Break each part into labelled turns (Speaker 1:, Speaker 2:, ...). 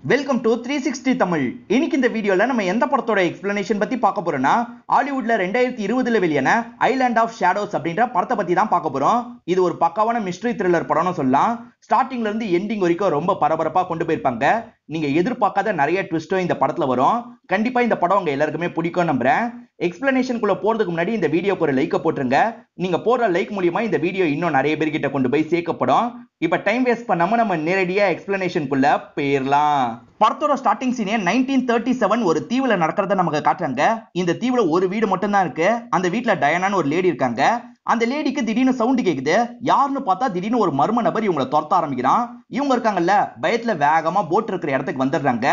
Speaker 1: Welcome to 360 Tamil. இன்னைக்கு இந்த வீடியோல நம்ம எந்த படத்தோட எக்ஸ்பிளனேஷன் பத்தி பார்க்க போறோம்னா, ஹாலிவுட்ல 2020ல வெளியான ஐலாண்ட் ஆஃப் ஷேடோஸ் அப்படின்ற படத்தை பத்தி தான் பார்க்க போறோம். இது ஒரு பக்காவான மிஸ்ட்ரி த்ரில்லர் படம்னு சொல்லலாம். ஸ்டார்டிங்ல இருந்து எண்டிங் வரைக்கும் ரொம்ப பரபரப்பா கொண்டு போயிருப்பாங்க. நீங்க எதிர்பார்க்காத நிறைய ட்விஸ்டும் இந்த படத்துல வரும். கண்டிப்பா இந்த படம் உங்க எல்லாருக்குமே பிடிக்கும் நம்புறேன். எக்ஸ்பிளனேஷனுக்குள்ள போறதுக்கு முன்னாடி இந்த வீடியோக்கு ஒரு லைக் போட்டுருங்க. நீங்க போடுற லைக் மூலியமா இந்த வீடியோ இன்னும் நிறைய பேர்கிட்ட கொண்டு போய் சேர்க்கப்படும். இப்ப டைம் வேஸ்ட் பண்ணாம நம்ம நேரடியா எக்ஸ்பிளனேஷனுக்குள்ள போயிரலாம். படத்தோட ஸ்டார்டிங் சீனே 1937 ஒரு தீவுல நடக்கிறத நமக்கு காட்டுறாங்க. இந்த தீவுல ஒரு வீடு மட்டும் தான் இருக்கு. அந்த வீட்டுல டயானான்னு ஒரு லேடி இருக்காங்க. அந்த லேடிக்கு திடீர்னு சவுண்ட் கேக்குது. யாருன்னு பார்த்தா திடீர்னு ஒரு மர்ம நபர் இவங்களை துரத்த ஆரம்பிக்கிறான். இவங்க இருக்காங்கல்ல, பயத்துல வேகமா போட் இருக்கிற இடத்துக்கு வந்துடுறாங்க.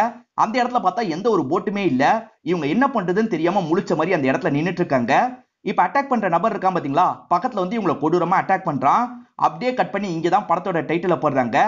Speaker 1: அந்த இடத்துல பார்த்தா எந்த ஒரு போட்டுமே இல்ல. இவங்க என்ன பண்றதுன்னு தெரியாம முழிச்ச மாதிரி அந்த இடத்துல நின்னுட்டு இருக்காங்க. இப்ப அட்டாக் பண்ற நபர் இருக்கான் பாத்தீங்களா, பக்கத்துல வந்து இவங்களை கொடூரமா அட்டாக் பண்றான். அப்படியே கட் பண்ணி இங்கதான் படத்தோட டைட்டில போடுறாங்க.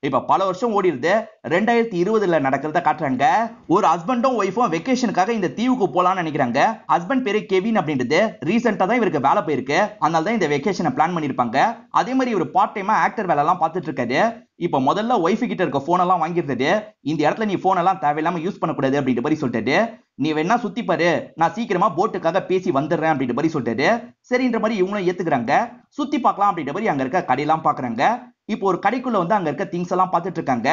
Speaker 1: இப்ப பல வருஷம் ஓடிடுது. 2020ல நடக்கிறத காட்டுறாங்க. ஒரு ஹஸ்பண்டும் ஒய்ஃபும் வெக்கேஷனுக்காக இந்த தீவுக்கு போலான்னு நினைக்கிறாங்க. ஹஸ்பண்ட் பேரு கெவின் அப்படின்றது. ரீசெண்டா தான் இவருக்கு வேலை போயிருக்கு. அதனால தான் இந்த வெக்கேஷனை பிளான் பண்ணிருப்பாங்க. அதே மாதிரி இவர் பார்ட் டைமா ஆக்டர் வேலை எல்லாம் பார்த்துட்டு இருக்காரு. இப்ப முதல்ல ஒய்ஃபு கிட்ட இருக்க போன் எல்லாம் வாங்கிருந்தது. இந்த இடத்துல நீ போன் எல்லாம் தேவையில்லாம யூஸ் பண்ணக்கூடாது அப்படின்ற மாதிரி சொல்லிட்டாரு. நீ வேணா சுத்தி பாரு, நான் சீக்கிரமா போட்டுக்காக பேசி வந்துடுறேன் அப்படின்ற மாதிரி சொல்லிட்டாரு. சரின்ற மாதிரி இவங்களும் ஏத்துக்கிறாங்க. சுத்தி பார்க்கலாம் அப்படின்ற மாதிரி அங்க இருக்க கடையெல்லாம் பாக்குறாங்க. இப்போ ஒரு கடைக்குள்ள வந்து அங்க இருக்க திங்ஸ் எல்லாம் பார்த்துட்டு இருக்காங்க.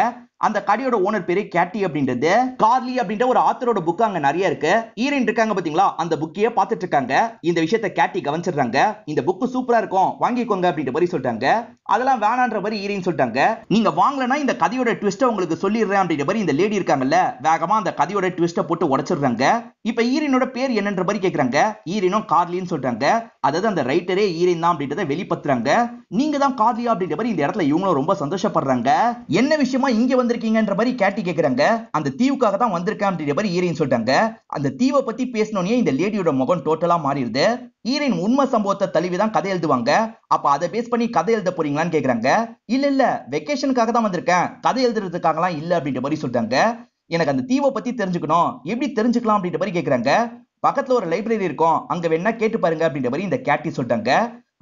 Speaker 1: அந்த கடையோட ஓனர் பேரு கேட்டி அப்படின்றது. கார்லி அப்படின்ற ஒரு ஆத்தரோட புக் அங்க நிறைய இருக்கு. ஹீரோயின் இருக்காங்க பாத்தீங்களா, அந்த புக்கையே பார்த்துட்டு இருக்காங்க. இந்த விஷயத்தை கேட்டி கவனிச்சிடுறாங்க. இந்த புக் சூப்பரா இருக்கும், வாங்கிக்கோங்க அப்படின்ற மாதிரி சொல்லிட்டாங்க. அதெல்லாம் வேணான்ற மாதிரி ஹீரோயின் சொல்லிட்டாங்க. நீங்க வாங்கலனா இந்த கதையோட ட்விஸ்ட உங்களுக்கு சொல்லிடுறேன் அப்படின்ற மாதிரி இந்த லேடி இருக்காங்கல்ல, வேகமா அந்த கதையோட ட்விஸ்ட போட்டு உடைச்சிடுறாங்க. இப்ப ஹீரோயினோட பேர் என்னன்ற மாதிரி கேக்குறாங்க. ஹீரோயினும் கார்லின்னு சொல்றாங்க. அதாவது அந்த ரைட்டரே ஹீரோயின் தான் அப்படின்றத வெளிப்படுத்துறாங்க. நீங்க தான் கார்லியா அப்படின்ற மாதிரி இந்த இடத்துல இவங்களும் ரொம்ப சந்தோஷப்படுறாங்க. என்ன விஷயமா இங்க வந்திருக்கீங்கன்ற மாதிரி கேட்டி கேக்குறாங்க. அந்த தீவுக்காக தான் வந்திருக்கேன் அப்படின்ற மாதிரி ஹீரோயின் சொல்றாங்க. அந்த தீவை பத்தி பேசணும்னே இந்த லேடியோட முகம் டோட்டலா மாறிடுது. ஹீரோயின் உண்மை சம்பவத்தை தழுவிதான் கதை எழுதுவாங்க. அப்ப அதை பேஸ் பண்ணி கதை எழுத போறீங்களான்னு கேக்குறாங்க. இல்ல வெக்கேஷனுக்காக தான் வந்திருக்கேன், கதை எழுதுறதுக்காகலாம் இல்ல அப்படின்ற மாதிரி சொல்றாங்க. எனக்கு அந்த தீவை பத்தி தெரிஞ்சுக்கணும், எப்படி தெரிஞ்சுக்கலாம் அப்படின்ற மாதிரி கேக்குறாங்க. பக்கத்துல ஒரு லைப்ரரி இருக்கும், அங்க வேணா கேட்டு பாருங்க அப்படின்ற மாதிரி இந்த கேட்டி சொல்றாங்க.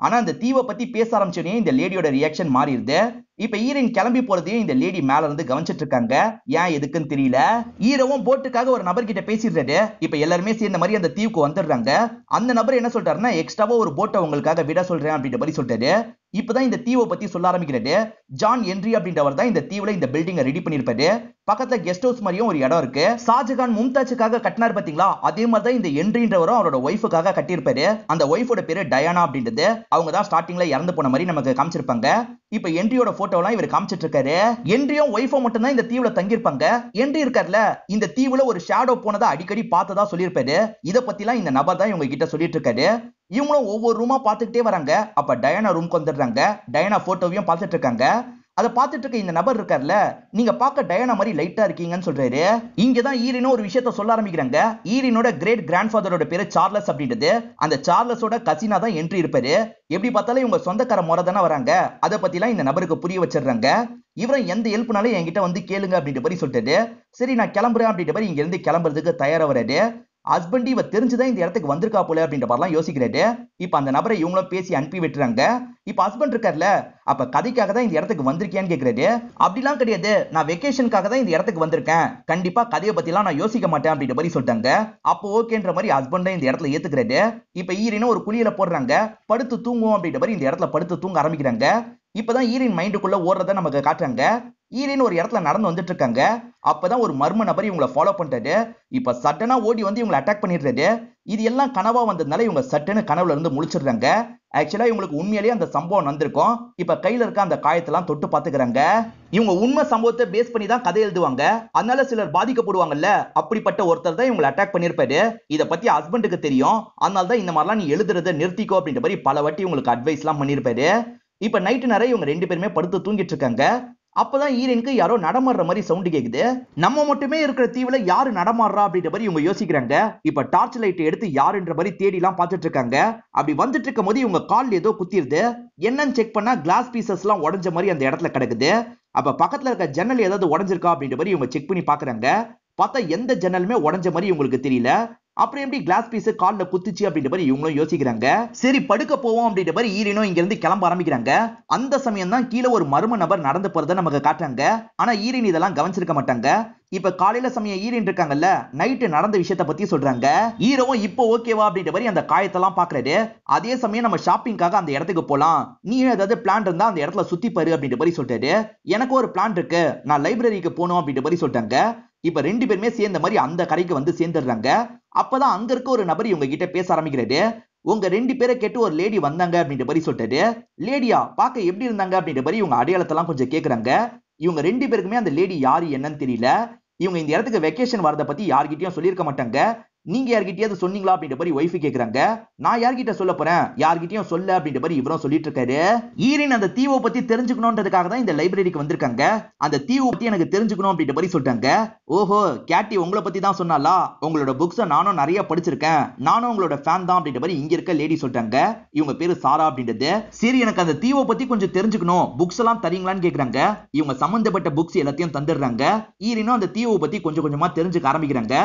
Speaker 1: ஆனா அந்த தீவை பத்தி பேச ஆரம்பிச்சோடனே இந்த லேடியோட ரியாக்ஷன் மாறிடுது. இப்ப ஹீரோயின் கிளம்பி போறதையும் இந்த லேடி மேல இருந்து கவனிச்சிட்டு இருக்காங்க. ஏன் எதுக்குன்னு தெரியல. ஹீரோவும் போட்டுக்காக ஒரு நபர் கிட்ட பேசிடுறாரு. இப்ப எல்லாருமே சேர்ந்த மாதிரி அந்த தீவுக்கு வந்துடுறாங்க. அந்த நபர் என்ன சொல்றாருன்னா, எக்ஸ்ட்ராவா ஒரு போட்டை உங்களுக்காக விட சொல்றேன் அப்படின்ற மாதிரி சொல்றாரு. இப்பதான் இந்த தீவை பத்தி சொல்ல ஆரம்பிக்கிறாரு. ஜான் ஹென்றி அப்படின்றவர் தான் இந்த தீவுல இந்த பில்டிங்கை ரெடி பண்ணிருப்பாரு. பக்கத்துல கெஸ்ட் ஹவுஸ் மாதிரியும் ஒரு இடம் இருக்கு. ஷாஜகான் மும்தாஜுக்காக கட்டினார் பாத்தீங்களா, அதே மாதிரி தான் இந்த ஹென்றின்றவரும் அவரோட ஒய்ஃபுக்காக கட்டியிருப்பாரு. அந்த ஒய்ஃபோட பேரு டயானா அப்படின்றது. அவங்க தான் ஸ்டார்டிங்ல இறந்து போன மாதிரி நமக்கு காமிச்சிருப்பாங்க. இப்ப ஹென்ரியோட போட்டோலாம் இவர் காமிச்சிட்டு இருக்காரு. ஹென்ரியும் ஒய்ஃபும் மட்டும் தான் இந்த தீவுல தங்கியிருப்பாங்க. ஹென்றி இருக்கார்ல, இந்த தீவுல ஒரு ஷேடோ போனதை அடிக்கடி பார்த்ததா சொல்லியிருப்பாரு. இத பத்திலாம் இந்த நபர் தான் இவங்க கிட்ட சொல்லிட்டு இருக்காரு. இவங்களும் ஒவ்வொரு ரூமா பார்த்துக்கிட்டே வராங்க. அப்ப டயானா ரூம்க்கு வந்துடுறாங்க. டயானா போட்டோவையும் பார்த்துட்டு இருக்காங்க. அதை பார்த்துட்டு இருக்க இந்த நபர் இருக்கார்ல, நீங்க பார்க்க டயானா மாதிரி லைட்டா இருக்கீங்கன்னு சொல்றாரு. இங்கதான் ஹீரோயின் ஒரு விஷயத்த சொல்ல ஆரம்பிக்கிறாங்க. ஹீரோயினோட கிரேட் கிராண்ட்ஃபாதரோட பேரு சார்லஸ் அப்படின்றது. அந்த சார்லஸோட கசினா தான் என்ட்ரி இருப்பாரு. எப்படி பார்த்தாலும் இவங்க சொந்தக்கார முறை தானே வராங்க. அதை பத்திலாம் இந்த நபருக்கு புரிய வச்சிடுறாங்க. இவரும் எந்த ஹெல்ப்னாலும் என்கிட்ட வந்து கேளுங்க அப்படின்ற மாதிரி சொல்லிட்டு, சரி நான் கிளம்புறேன் அப்படின்ற மாதிரி இங்க இருந்து கிளம்புறதுக்கு தயாரா வராரு. ஹஸ்பண்ட் இவ தெரிஞ்சுதான் இந்த இடத்துக்கு வந்திருக்கா போல அப்படின்ற மாதிரிலாம் யோசிக்கிறாரு. இப்ப அந்த நபரை இவங்களும் பேசி அனுப்பி விட்டுறாங்க. இப்ப ஹஸ்பண்ட் இருக்கார்ல, அப்ப கதைக்காக தான் இந்த இடத்துக்கு வந்திருக்கேன்னு கேக்குறாரு. அப்படிலாம் கிடையாது, நான் வெக்கேஷனுக்காக தான் இந்த இடத்துக்கு வந்திருக்கேன், கண்டிப்பா கதையை பத்திலாம் நான் யோசிக்க மாட்டேன் அப்படின்ற மாதிரி சொல்லிட்டாங்க. அப்போ ஓகேன்ற மாதிரி ஹஸ்பண்ட் இந்த இடத்துல ஏத்துக்கிறாரு. இப்ப ஹீரோயின் ஒரு குளியல போடுறாங்க. படுத்து தூங்குவோம் அப்படின்ற மாதிரி இந்த இடத்துல படுத்து தூங்க ஆரம்பிக்கிறாங்க. இப்பதான் ஹீரோயின் மைண்டுக்குள்ள ஓடுறத நமக்கு காட்டுறாங்க. ஹீரோயின் ஒரு இடத்துல நடந்து வந்துட்டு இருக்காங்க. அப்பதான் ஒரு மர்ம நபர் இவங்களை ஃபாலோ பண்றாரு. இப்ப சட்டனா ஓடி வந்து இவங்களை அட்டாக் பண்ணிடுறாரு. இது எல்லாம் கனவா வந்ததுனால இவங்க சட்டுன்னு கனவுல இருந்து முழிச்சிடுறாங்க. ஆக்சுவலா இவங்களுக்கு உண்மையிலேயே அந்த சம்பவம் நடந்திருக்கும். இப்ப கையில இருக்க அந்த காயத்தெல்லாம் தொட்டு பாத்துக்கிறாங்க. இவங்க உண்மை சம்பவத்தை பேஸ் பண்ணி தான் கதை எழுதுவாங்க. அதனால சிலர் பாதிக்கப்படுவாங்கல்ல, அப்படிப்பட்ட ஒருத்தர் தான் இவங்களை அட்டாக் பண்ணிருப்பாரு. இத பத்தி ஹஸ்பண்டுக்கு தெரியும். அதனால தான் இந்த மாதிரிலாம் நீ எழுதுறதை நிறுத்திக்கோ அப்படின்ற மாதிரி பல வாட்டி உங்களுக்கு அட்வைஸ் எல்லாம் பண்ணிருப்பாரு. இப்ப நைட்டு நிறைய இவங்க ரெண்டு பேருமே படுத்து தூங்கிட்டு இருக்காங்க. அப்பதான் ஹீரோயினுக்கு யாரோ நடமாடுற மாதிரி சவுண்ட் கேக்குது. நம்ம மட்டுமே இருக்கிற தீவுல யாரு நடமாடுறா அப்படின்ற மாதிரி இவங்க யோசிக்கிறாங்க. இப்ப டார்ச் லைட் எடுத்து யாருன்ற மாதிரி தேடி எல்லாம் பார்த்துட்டு இருக்காங்க. அப்படி வந்துட்டு இருக்கும் போது இவங்க கால் ஏதோ குத்திருது. என்னன்னு செக் பண்ணா கிளாஸ் பீசஸ் எல்லாம் உடஞ்ச மாதிரி அந்த இடத்துல கிடக்குது. அப்ப பக்கத்துல இருக்க ஜன்னல் ஏதாவது உடஞ்சிருக்கா அப்படின்ற மாதிரி இவங்க செக் பண்ணி பாக்குறாங்க. பார்த்தா எந்த ஜன்னலுமே உடஞ்ச மாதிரி இவங்களுக்கு தெரியல. அப்புறம் எப்படி கிளாஸ் பீஸ் கால்ல குத்துச்சு அப்படின்ற மாதிரி இவங்களும் யோசிக்கிறாங்க. சரி படுக்க போவோம் அப்படின்ற மாதிரி ஈரனும் இங்க இருந்து கிளம்ப ஆரம்பிக்கிறாங்க. அந்த சமயம் தான் கீழே ஒரு மர்ம நபர் நடந்து போறத நமக்கு காட்டுறாங்க. ஆனா ஈரன் இதெல்லாம் கவனிச்சிருக்க மாட்டாங்க. இப்ப காலையில சமயம் ஈரன் இருக்காங்கல்ல, நைட்டு நடந்த விஷயத்த பத்தி சொல்றாங்க. ஈரவும் இப்போ ஓகேவா அப்படின்ற மாதிரி அந்த காயத்தெல்லாம் பாக்குறாரு. அதே சமயம் நம்ம ஷாப்பிங்காக அந்த இடத்துக்கு போலாம், நீ ஏதாவது பிளான் இருந்தா அந்த இடத்துல சுத்தி பாரு அப்படின்ற மாதிரி சொல்றாரு. எனக்கு ஒரு பிளான் இருக்கு, நான் லைப்ரரிக்கு போகணும் அப்படின்ற மாதிரி சொல்றாங்க. இப்ப ரெண்டு பேருமே சேர்ந்த மாதிரி அந்த கரைக்கு வந்து சேர்ந்துடுறாங்க. அப்பதான் அங்க இருக்க ஒரு நபர் இவங்க கிட்ட பேச ஆரம்பிக்கிறாரு. உங்க ரெண்டு பேரை கேட்டு ஒரு லேடி வந்தாங்க அப்படின்ற மாதிரி சொல்றாரு. லேடியா பார்க்க எப்படி இருந்தாங்க அப்படின்ற மாதிரி இவங்க அடையாளத்தெல்லாம் கொஞ்சம் கேக்குறாங்க. இவங்க ரெண்டு பேருக்குமே அந்த லேடி யாரு என்னன்னு தெரியல. இவங்க இந்த இடத்துக்கு வெக்கேஷன் வரத பத்தி யார்கிட்டயும் சொல்லியிருக்க மாட்டாங்க. நீங்க யார்கிட்டயாவது சொன்னீங்களா அப்படின்ற மாதிரி ஒய்ஃப் கேக்குறாங்க. நான் யார்கிட்ட சொல்ல போறேன், யார்கிட்டயும் சொல்ல அப்படின்ற மாதிரி இவரும் சொல்லிட்டு இருக்காரு. ஈரின் அந்த தீவை பத்தி தெரிஞ்சுக்கணும்ன்றதுக்காக தான் இந்த லைப்ரரிக்கு வந்திருக்காங்க. அந்த தீவை பத்தி எனக்கு தெரிஞ்சுக்கணும் அப்படின்ற மாதிரி சொல்றாங்க. ஓஹோ, கேட்டி உங்களை பத்தி தான் சொன்னாலா, உங்களோட புக்ஸை நானும் நிறைய படிச்சிருக்கேன், நானும் உங்களோட ஃபேன் தான் அப்படின்ற மாதிரி இங்க இருக்க லேடி சொல்றாங்க. இவங்க பேரு சாரா அப்படின்றது. சரி எனக்கு அந்த தீவை பத்தி கொஞ்சம் தெரிஞ்சுக்கணும், புக்ஸ் எல்லாம் தரீங்களான்னு கேக்குறாங்க. இவங்க சம்பந்தப்பட்ட புக்ஸ் எல்லாத்தையும் தந்துடுறாங்க. ஈரினும் அந்த தீவை பத்தி கொஞ்சம் கொஞ்சமா தெரிஞ்சுக்க ஆரம்பிக்கிறாங்க.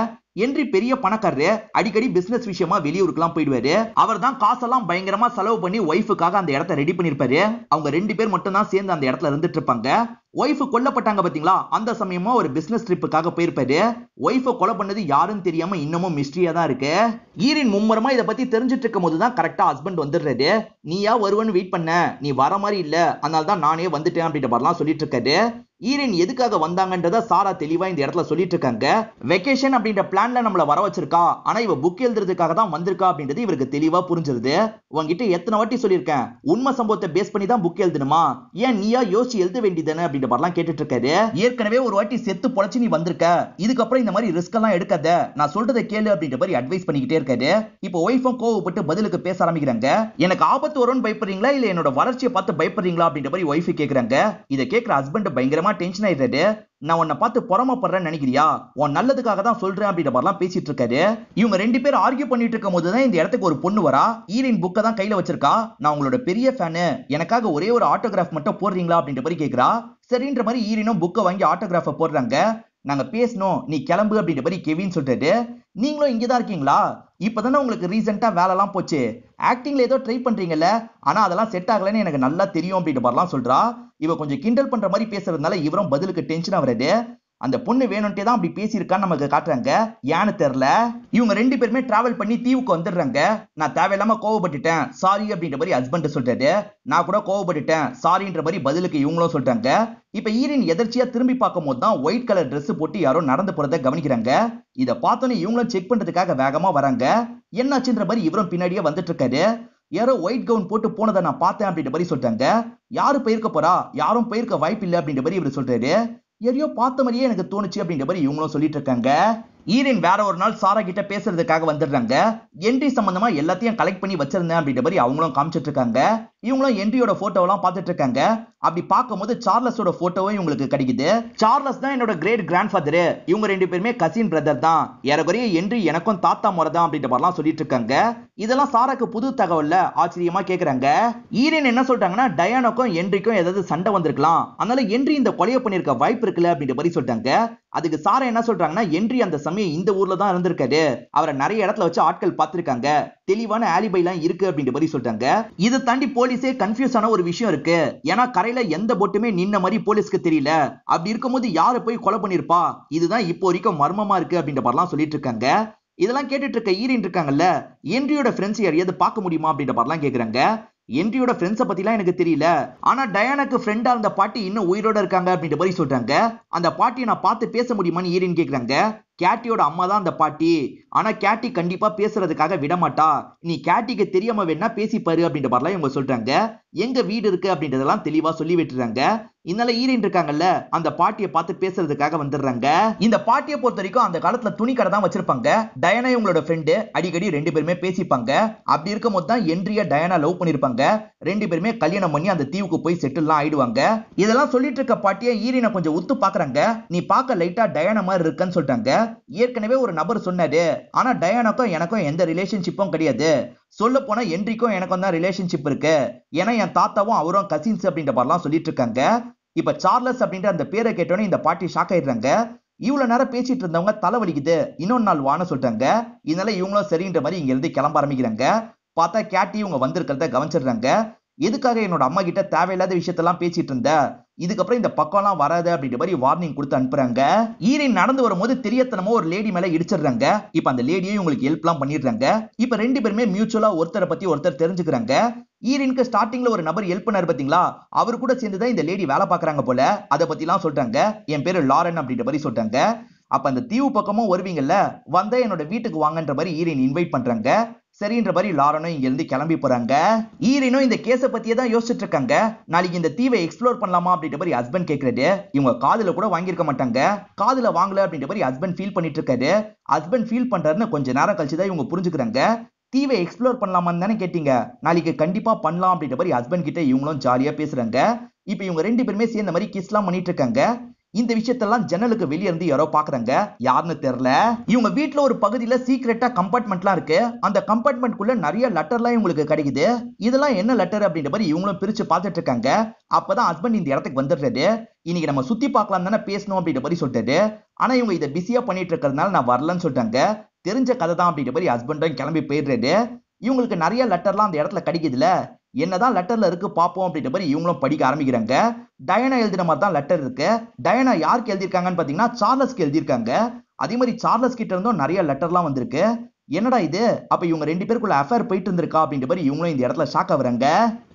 Speaker 1: என்றி பெரிய பணக்காரரு, அடிக்கடி பிசினஸ் விஷயமா வெளியூருக்குலாம் போயிடுவாரு. அவர் தான் காசெல்லாம் பயங்கரமா செலவு பண்ணி ஒய்ஃபுக்காக அந்த இடத்தை ரெடி பண்ணிருப்பாரு. அவங்க ரெண்டு பேர் மட்டும் தான் சேர்ந்து அந்த இடத்துல இருந்துட்டு இருப்பாங்க. ஒய்ஃப் கொல்லப்பட்டாங்க பாத்தீங்களா, அந்த சமயமா ஒரு பிசினஸ் ட்ரிப்புக்காக போயிருப்பாரு. ஒய்ஃப கொலை பண்ணது யாருன்னு தெரியாம இன்னமும் மிஸ்ட்ரியா தான் இருக்கு. ஈரின் மும்முரமா இதை பத்தி தெரிஞ்சிட்டு இருக்கும் போதுதான் கரெக்டா ஹஸ்பண்ட் வந்துடுறாரு. நீயா வருவன்னு வெயிட் பண்ண, நீ வர மாதிரி இல்ல, அதனால தான் நானே வந்துட்டேன் அப்படின்ற மாதிரிலாம் சொல்லிட்டு இருக்காரு. ஈரன் எதுக்காக வந்தாங்கன்றத சாரா தெளிவா இந்த இடத்துல சொல்லிட்டு இருக்காங்க. வெக்கேஷன் அப்படின்ற பிளான்ல நம்மள வர வச்சிருக்கா, ஆனா இவ புக் எழுதுறதுக்காக தான் வந்திருக்கா அப்படின்றது இவருக்கு தெளிவா புரிஞ்சிருது. உங்ககிட்ட எத்தனை வாட்டி சொல்லியிருக்கேன், உண்மை சம்பவத்தை பேஸ் பண்ணி தான் புக் எழுதணுமா, ஏன் நீயா யோசிச்சு எழுத வேண்டியதானே அப்படின்ற மாதிரிலாம் கேட்டுட்டு இருக்காரு. ஏற்கனவே ஒரு வாட்டி செத்து பொழைச்சு நீ வந்திருக்க, இதுக்கப்புறம் இந்த மாதிரி ரிஸ்க் எல்லாம் எடுக்காத, நான் சொல்றதை கேளு அப்படின்ற மாதிரி அட்வைஸ் பண்ணிக்கிட்டே இருக்காரு. இப்போ ஒய்ஃபும் கோவப்பட்டு பதிலுக்கு பேச ஆரம்பிக்கிறாங்க. எனக்கு ஆபத்து வரும்னு பயப்படுறீங்களா இல்ல என்னோட வளர்ச்சியை பார்த்து பயப்படுறீங்களா அப்படின்ற மாதிரி ஒய்ஃப் கேக்குறாங்க. இதை கேட்கிற ஹஸ்பண்ட் பயங்கரமா டென்ஷன் ஆயிடுறாரு. நான் உன்னை பார்த்து பொறாமப்படுறேன்னு நினைக்கிறியா, உன் நல்லதுக்காக தான் சொல்றேன் அப்படின்ற மாதிரிலாம் பேசிட்டு இருக்காரு. இவங்க ரெண்டு பேரும் ஆர்கியூ பண்ணிட்டு இருக்கும் போதுதான் இந்த இடத்துக்கு ஒரு பொண்ணு வரா. ஈரின் புக்கை தான் கையில வச்சிருக்கா. நான் உங்களோட பெரிய ஃபேனு, எனக்காக ஒரே ஒரு ஆட்டோகிராஃப் மட்டும் போடுறீங்களா அப்படின்ற மாதிரி கேக்குறா. சரின்ற மாதிரி ஈரினும் புக்கை வாங்கி ஆட்டோகிராஃபை போடுறாங்க. நாங்க பேசணும், நீ கிளம்பு அப்படின்ற மாதிரி கெவின் சொல்றாரு. நீங்களும் இங்கதான் இருக்கீங்களா, இப்பதானே உங்களுக்கு ரீசெண்டா வேலை எல்லாம் போச்சு, ஆக்டிங்ல ஏதோ ட்ரை பண்றீங்கல்ல, ஆனா அதெல்லாம் செட் ஆகலன்னு எனக்கு நல்லா தெரியும் அப்படின்ற மாதிரிலாம் சொல்றா. இவ கொஞ்சம் கிண்டல் பண்ற மாதிரி பேசுறதுனால இவரும் பதிலுக்கு டென்ஷன் ஆகுறது. அந்த பொண்ணு வேணும்ட்டே தான் அப்படி பேசியிருக்கான்னு நமக்கு காட்டுறாங்க. ஏன்னு தெரியல. இவங்க ரெண்டு பேருமே டிராவல் பண்ணி தீவுக்கு வந்துடுறாங்க. நான் தேவையில்லாம கோவப்பட்டுட்டேன், சாரி அப்படின்ற மாதிரி ஹஸ்பண்ட் சொல்றாரு. நான் கூட கோவப்பட்டுட்டேன், சாரின்ற மாதிரி பதிலுக்கு இவங்களும் சொல்றாங்க. இப்ப ஈரின் எதர்ச்சியா திரும்பி பார்க்கும் போது தான் ஒயிட் கலர் Dress போட்டு யாரோ நடந்து போறதை கவனிக்கிறாங்க. இதை பார்த்தோன்னே இவங்களும் செக் பண்றதுக்காக வேகமா வராங்க. என்னாச்சுன்ற மாதிரி இவரும் பின்னாடியே வந்துட்டு இருக்காரு. யாரோ ஒயிட் கவுன் போட்டு போனதை நான் பார்த்தேன் அப்படின்ற மாதிரி சொல்றாங்க. யாரு போயிருக்க போறா, யாரும் போயிருக்க வாய்ப்பு இல்லை அப்படின்ற மாதிரி இவர் சொல்றாரு. யாரையோ பார்த்த மாதிரியே எனக்கு தோணுச்சு அப்படின்ற மாதிரி இவங்களும் சொல்லிட்டு இருக்காங்க. ஈரின் வேற ஒரு நாள் சாரா கிட்ட பேசுறதுக்காக வந்துடுறாங்க. என்ட்ரி சம்பந்தமா எல்லாத்தையும் கலெக்ட் பண்ணி வச்சிருந்தேன் அப்படின்ற மாதிரி அவங்களும் காமிச்சிட்டு இருக்காங்க. இவங்களும் என்ட்ரியோட போட்டோவெல்லாம் பார்த்துட்டு இருக்காங்க. அப்படி பார்க்கும்போது சார்லஸோட போட்டோவும் இவங்களுக்கு கிடைக்குது. சார்லஸ் தான் என்னோட கிரேட் கிராண்ட் ஃபாதர், இவங்க ரெண்டு பேருமே கசின் பிரதர் தான், ஏறக்குறைய என்ட்ரி எனக்கும் தாத்தா முறை தான் அப்படின்ற மாதிரிலாம் சொல்லிட்டு இருக்காங்க. இதெல்லாம் சாராக்கு புது தகவல்ல ஆச்சரியமா கேக்குறாங்க. ஈரின் என்ன சொல்றாங்கன்னா, டயானாக்கும் என்ட்ரிக்கும் ஏதாவது சண்டை வந்திருக்கலாம், அதனால என்ட்ரி இந்த கொலையை பண்ணிருக்க வாய்ப்பு இருக்குல்ல அப்படின்ற மாதிரி சொல்றாங்க. அதுக்கு சாரா என்ன சொல்றாங்கன்னா, என்ட்ரி அந்த சமயம் இந்த ஊர்ல தான் இருந்திருக்காரு, அவரை நிறைய இடத்துல வச்சு ஆட்கள் பார்த்திருக்காங்க, தெளிவான ஆலிபைலாம் இருக்கு அப்படின்ற மாதிரி சொல்றாங்க. இதை தாண்டி போலீஸே கன்ஃபியூஸ் ஆன ஒரு விஷயம் இருக்கு. ஏன்னா கரையில எந்த போட்டுமே நின்ன மாதிரி போலீஸ்க்கு தெரியல. அப்படி இருக்கும்போது யாரு போய் கொலை பண்ணிருப்பா, இதுதான் இப்போ வரைக்கும் மர்மமா இருக்கு அப்படின்ற மாதிரிலாம் சொல்லிட்டு இருக்காங்க. இதெல்லாம் கேட்டுட்டு இருக்க ஈரின் இருக்காங்கல்ல, என்ட்ரியோட ஃப்ரெண்ட்ஸ் யாரையாவது பார்க்க முடியுமா அப்படின்ற மாதிரிலாம் கேக்குறாங்க. என்ட்ரியோட ஃப்ரெண்ட்ஸை பத்திலாம் எனக்கு தெரியல, ஆனா டயானாக்கு ஃப்ரெண்டா இருந்த பாட்டி இன்னும் உயிரோட இருக்காங்க அப்படின்ற மாதிரி சொல்றாங்க. அந்த பாட்டியை நான் பார்த்து பேச முடியுமான்னு ஈரின் கேக்குறாங்க. கேட்டியோட அம்மா தான் அந்த பாட்டி, ஆனா கேட்டி கண்டிப்பா பேசுறதுக்காக விட மாட்டா, நீ கேட்டிக்கு தெரியாம வேணா பேசிப்பாரு அப்படின்ற மாதிரிலாம் இவங்க சொல்றாங்க. எங்க வீடு இருக்கு அப்படின்றதெல்லாம் தெளிவா சொல்லி விட்டுறாங்க. இதனால ஈரின் இருக்காங்கல்ல, அந்த பாட்டியை பார்த்து பேசுறதுக்காக வந்துடுறாங்க. இந்த பாட்டியை பொறுத்த வரைக்கும் அந்த காலத்துல துணி கடை தான் வச்சிருப்பாங்க. டயானா இவங்களோட ஃப்ரெண்டு, அடிக்கடி ரெண்டு பேருமே பேசிப்பாங்க. அப்படி இருக்கும் போது தான் என்ட்ரியா டயானா லவ் பண்ணிருப்பாங்க. ரெண்டு பேருமே கல்யாணம் பண்ணி அந்த தீவுக்கு போய் செட்டில்லாம் ஆயிடுவாங்க. இதெல்லாம் சொல்லிட்டு இருக்க பாட்டியை ஈரினை கொஞ்சம் உத்து பாக்குறாங்க. நீ பார்க்க லைட்டா டயானா மாதிரி இருக்குன்னு சொல்றாங்க. ஏற்கனவே ஒரு நபர் சொன்னாரு, ஆனா டயானாக்கும் எனக்கும் எந்த ரிலேஷன்ஷிப்பும் கிடையாது, சொல்ல போனா என்ட்ரிக்கும் எனக்கும் தான் ரிலேஷன்ஷிப் இருக்கு, ஏன்னா என் தாத்தாவும் அவரும் கசின்ஸ் அப்படின்ற மாதிரிலாம் சொல்லிட்டு இருக்காங்க. இப்ப சார்லஸ் அப்படின்ற அந்த பேரை கேட்டோன்னே இந்த பாட்டி ஷாக் ஆயிடுறாங்க. இவ்வளவு நேரம் பேசிட்டு இருந்தவங்க தலைவலிக்குது, இன்னொரு நாள் வான்னு சொல்றாங்க. இதனால இவங்களும் சரின்ற மாதிரி இங்க இருந்து கிளம்ப ஆரம்பிக்கிறாங்க. பார்த்தா கேட்டி இவங்க வந்திருக்கிறத கவனிச்சிடுறாங்க. எதுக்காக என்னோட அம்மா கிட்ட தேவையில்லாத விஷயத்தெல்லாம் பேசிட்டு இருந்த, இதுக்கப்புறம் இந்த பக்கம்லாம் வராது அப்படின்ற மாதிரி வார்னிங் கொடுத்து அனுப்புறாங்க. ஈரின் நடந்து வரும்போது தெரியத்தனமா ஒரு லேடி மேல இடிச்சிடுறாங்க. இப்ப அந்த லேடியும் இவங்களுக்கு ஹெல்ப் எல்லாம் பண்ணிடுறாங்க. இப்ப ரெண்டு பேருமே மியூச்சுவலா ஒருத்தரை பத்தி ஒருத்தர் தெரிஞ்சுக்கிறாங்க. ஈரினுக்கு ஸ்டார்டிங்ல ஒரு நபர் ஹெல்ப் பண்ணாரு பாத்தீங்களா, அவரு கூட சேர்ந்துதான் இந்த லேடி வேலை பாக்குறாங்க போல. அதை பத்தி எல்லாம் சொல்றாங்க. என் பேரு லாரன் அப்படின்ற மாதிரி சொல்றாங்க. அப்ப அந்த தீவு பக்கமும் வருவீங்கல்ல, வந்தா என்னோட வீட்டுக்கு வாங்கன்ற மாதிரி ஈரின் இன்வைட் பண்றாங்க. சரின்ற மாதிரி லாரனும் இங்க இருந்து கிளம்பி போறாங்க. ஈரினும் இந்த கேஸ பத்தியே தான் யோசிச்சுட்டு இருக்காங்க. நாளைக்கு இந்த தீவை எக்ஸ்ப்ளோர் பண்ணலாமா அப்படின்ற மாதிரி ஹஸ்பண்ட் கேக்குறாரு. இவங்க காதுல கூட வாங்கியிருக்க மாட்டாங்க. காதுல வாங்கல அப்படின்ற மாதிரி ஹஸ்பண்ட் ஃபீல் பண்ணிட்டு இருக்காரு. ஹஸ்பண்ட் ஃபீல் பண்றாருன்னு கொஞ்ச நேரம் கழிச்சுதான் இவங்க புரிஞ்சுக்கிறாங்க. தீவை எக்ஸ்ப்ளோர் பண்ணலாமான்னு தானே கேட்டீங்க, நாளைக்கு கண்டிப்பா பண்ணலாம் அப்படின்ற மாதிரி ஹஸ்பண்ட் கிட்ட இவங்களும் ஜாலியா பேசுறாங்க. இப்ப இவங்க ரெண்டு பேருமே சேர்ந்த மாதிரி கிஸ்லாம் பண்ணிட்டு இருக்காங்க. இந்த விஷயத்தெல்லாம் ஜன்னலுக்கு வெளியே இருந்து யாரோ பாக்குறாங்க. யாருன்னு தெரியல. இவங்க வீட்டுல ஒரு பகுதியில சீக்ரெட்டா கம்பார்ட்மெண்ட்லாம் இருக்கு. அந்த கம்பார்ட்மெண்ட்குள்ள நிறைய லெட்டர்லாம் இவங்களுக்கு கிடைக்குது. இதெல்லாம் என்ன லெட்டர் அப்படின்ற மாதிரி இவங்களும் பிரிச்சு பார்த்துட்டு இருக்காங்க. அப்பதான் ஹஸ்பண்ட் இந்த இடத்துக்கு வந்துடுறாரு. இன்னைக்கு நம்ம சுத்தி பார்க்கலாம் தானே பேசணும் அப்படின்ற மாதிரி சொல்லிட்டாரு. ஆனா இவங்க இதை பிஸியா பண்ணிட்டு இருக்கிறதுனால நான் வரலன்னு சொல்லிட்டாங்க. தெரிஞ்ச கதை தான் அப்படின்ற மாதிரி ஹஸ்பண்டும் கிளம்பி போயிடுறாரு. இவங்களுக்கு நிறைய லெட்டர்லாம் அந்த இடத்துல கிடைக்குதுல, என்னதான் லெட்டர்ல இருக்கு பாப்போம் அப்படின்ற மாதிரி இவங்களும் படிக்க ஆரம்பிக்கிறாங்க. டயனா எழுதின மாதிரி தான் லெட்டர் இருக்கு. டயனா யாருக்கு எழுதியிருக்காங்கன்னு பாத்தீங்கன்னா சார்லஸ்க்கு எழுதியிருக்காங்க. அதே மாதிரி சார்லஸ் கிட்ட இருந்தும் நிறைய லெட்டர்லாம் வந்திருக்கு. என்னடா இது, அப்ப இவங்க ரெண்டு பேருக்குள்ள அஃபேர் போயிட்டு இருந்திருக்கா அப்படின்ற மாதிரி இவங்களும் இந்த இடத்துல ஷாக் ஆகுறாங்க.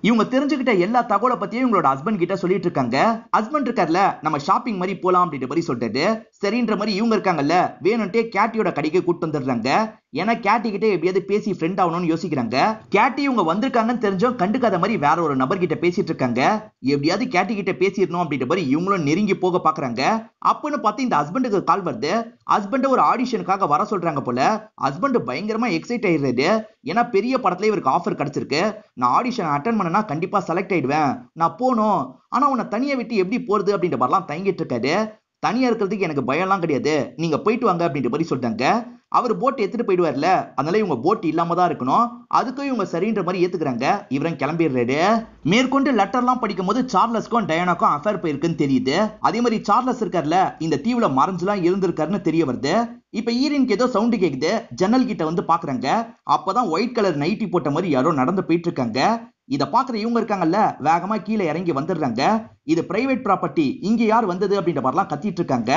Speaker 1: இவங்க தெரிஞ்சுக்கிட்ட எல்லா தகவலை பத்தியும் இவங்களோட ஹஸ்பண்ட் கிட்ட சொல்லிட்டு இருக்காங்க. ஹஸ்பண்ட் இருக்கார்ல, நம்ம ஷாப்பிங் மாதிரி போலாம் அப்படின்ற மாதிரி சொல்லிட்டு சரின்ற மாதிரி இவங்க இருக்காங்கல்ல, வேணும்ட்டே கேட்டியோட கடைக்கு கூட்டு வந்துடுறாங்க. ஏன்னா கேட்டி கிட்ட எப்படியாவது பேசி ஃப்ரெண்ட் ஆகணும்னு யோசிக்கிறாங்க. கேட்டி இவங்க வந்திருக்காங்கன்னு தெரிஞ்சோம் கண்டுக்காத மாதிரி வேற ஒரு நபர் கிட்ட பேசிட்டு இருக்காங்க. எப்படியாவது கேட்டி கிட்ட பேசிடணும் அப்படின்ற மாதிரி இவங்களும் நெருங்கி போக பாக்குறாங்க. அப்பன்னு பார்த்து இந்த ஹஸ்பண்டுக்கு கால் வருது. ஹஸ்பண்ட் ஒரு ஆடிஷனுக்காக வர சொல்றாங்க போல. ஹஸ்பண்ட் பயங்கரமா எக்ஸைட் ஆயிடுறாரு. ஏன்னா பெரிய படத்துல இவருக்கு ஆஃபர் கிடைச்சிருக்கு. நான் ஆடிஷன் அட்டன் பண்ணனா கண்டிப்பா செலக்ட் ஆயிடுவேன், நான் போகணும். ஆனா உன்னை தனியா விட்டு எப்படி போறது அப்படின்ற மாதிரிலாம் தயங்கிட்டு இருக்காரு. தனியா இருக்கிறதுக்கு எனக்கு பயம்லாம் கிடையாது, நீங்க போயிட்டு வாங்க அப்படின்ற மாதிரி சொல்றாங்க. அவர் போட் எடுத்துட்டு போயிடுவார்ல, அதனால இவங்க போட் இல்லாம தான் இருக்கணும். அதுக்கும் இவங்க சரின்ற மாதிரி ஏத்துக்கிறாங்க. இவரும் கிளம்பிடுறாரு. மேற்கொண்டு லெட்டர்லாம் படிக்கும் போது சார்லஸ்க்கும் டயானாக்கும் அஃபேர் போயிருக்குன்னு தெரியுது. அதே மாதிரி சார்லஸ் இருக்கார்ல, இந்த தீவுல மறைஞ்சுலாம் இருந்திருக்காருன்னு தெரிய வருது. இப்ப ஈரினுக்கு ஏதோ சவுண்ட் கேக்குது. ஜன்னல் கிட்ட வந்து பாக்குறாங்க. அப்பதான் ஒயிட் கலர் நைட்டி போட்ட மாதிரி யாரோ நடந்து போயிட்டு இருக்காங்க. இத பாக்குற இவங்க இருக்காங்கல்ல, வேகமா கீழே இறங்கி வந்துடுறாங்க. இது பிரைவேட் ப்ராப்பர்ட்டி, இங்க யார் வந்தது அப்படின்ற மாதிரிலாம் கத்திட்டு இருக்காங்க.